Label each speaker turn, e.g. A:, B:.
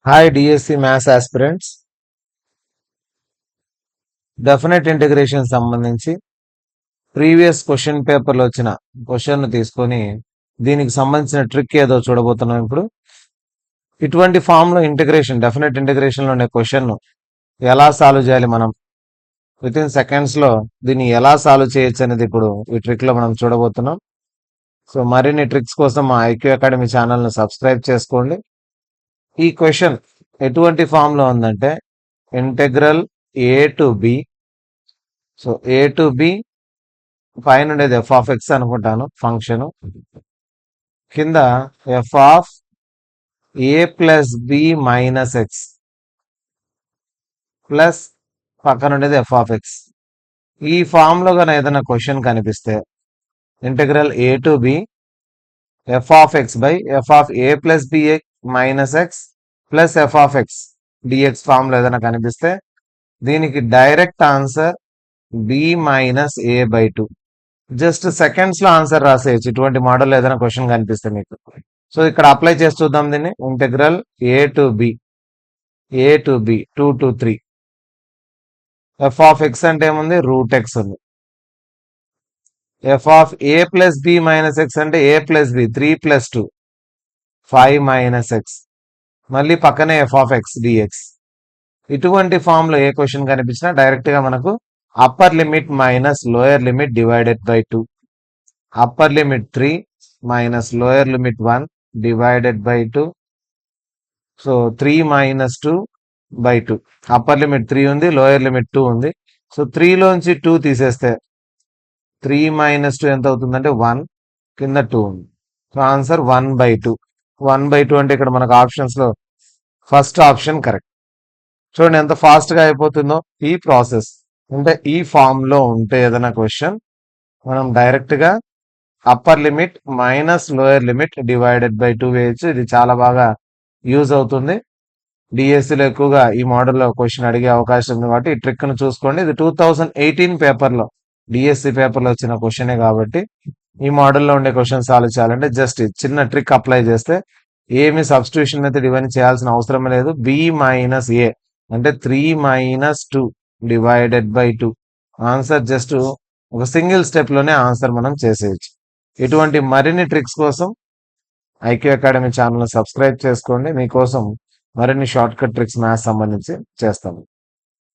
A: Hi DSC maths aspirants. Definite integration సంబంధించి previous question పేపర్లో వచ్చిన క్వశ్చన్ తీసుకొని దీనికి సంబంధించిన ట్రిక్ ఏదో చూడబోతున్నాం. ఇప్పుడు ఇటువంటి ఫామ్లో ఇంటిగ్రేషన్, డెఫినెట్ ఇంటిగ్రేషన్లో ఉండే క్వశ్చన్ ఎలా సాల్వ్ చేయాలి, మనం విత్ ఇన్ సెకండ్స్లో దీన్ని ఎలా సాల్వ్ చేయొచ్చు అనేది ఇప్పుడు ఈ ట్రిక్లో మనం చూడబోతున్నాం. సో మరిన్ని ట్రిక్స్ కోసం మా ఐక్యూ అకాడమీ ఛానల్ని సబ్స్క్రైబ్ చేసుకోండి. ఈ క్వశ్చన్ ఎటువంటి ఫామ్లో ఉందంటే integral A to B. So A to B పైన ఉండేది ఎఫ్ ఆఫ్ ఎక్స్ అనుకుంటాను ఫంక్షన్, కింద F of A plus B minus X plus పక్కన ఉండేది ఎఫ్ ఆఫ్ ఎక్స్. ఈ ఫామ్లో కానీ ఏదైనా క్వశ్చన్ కనిపిస్తే integral A to B F of X by F of A plus B minus X plus F of X DX ఫామ్లో ఏదైనా కనిపిస్తే దీనికి direct answer B minus A by 2. Just seconds లో ఆన్సర్ రాసేయచ్చు ఇటువంటి మోడల్ ఏదైనా question కనిపిస్తే మీకు. సో ఇక్కడ అప్లై చేసి చూద్దాం దీన్ని. Integral A to B 2 to 3 F of X అంటే ఏముంది, రూట్ ఎక్స్ ఉంది. F of A plus B minus X అంటే A plus B 3 + 2 5 minus X, మళ్ళీ పక్కనే ఎఫ్ ఆఫ్ ఎక్స్ డిఎక్స్. ఇటువంటి ఫామ్ లో ఏ క్వశ్చన్ కనిపించినా డైరెక్ట్ గా మనకు upper limit minus lower limit divided by 2, upper limit 3 minus lower limit 1 divided by 2. So 3 minus 2 by 2. Upper limit 3 ఉంది, lower limit 2 ఉంది. సో 3 లోంచి 2 తీసేస్తే 3 మైనస్ 2 ఎంత అవుతుందంటే 1, కింద 2 ఉంది. So answer 1/2. 1/2 అంటే ఇక్కడ మనకు ఆప్షన్స్ లో ఫస్ట్ ఆప్షన్ కరెక్ట్. చూడండి ఎంత ఫాస్ట్ గా అయిపోతుందో ఈ ప్రాసెస్. అంటే ఈ ఫామ్ లో ఉంటే ఏదైనా క్వశ్చన్ మనం డైరెక్ట్ గా upper limit minus lower limit divided by 2 వేయచ్చు. ఇది చాలా బాగా యూజ్ అవుతుంది. డిఎస్సిలో ఎక్కువగా ఈ మోడల్లో క్వశ్చన్ అడిగే అవకాశం ఉంది కాబట్టి ఈ ట్రిక్ ను చూసుకోండి. ఇది 2018 పేపర్లో డిఎస్సి పేపర్లో వచ్చిన క్వశ్చనే కాబట్టి ఈ మోడల్లో ఉండే క్వశ్చన్ సాల్వ్ చేయాలంటే జస్ట్ చిన్న ట్రిక్ అప్లై చేస్తే ఏమి సబ్స్టిట్యూషన్ మెథడ్ ఇవన్నీ చేయాల్సిన అవసరం లేదు. బి మైనస్ ఏ అంటే 3 minus 2 divided by 2. Answer just ఒక సింగిల్ స్టెప్ లోనే ఆన్సర్ మనం చేసేయచ్చు. ఇటువంటి మరిన్ని ట్రిక్స్ కోసం ఐక్యూ అకాడమీ ఛానల్ సబ్స్క్రైబ్ చేసుకోండి. మీకోసం మరిన్ని షార్ట్ కట్ ట్రిక్స్ మ్యాథ్స్ సంబంధించి చేస్తాము.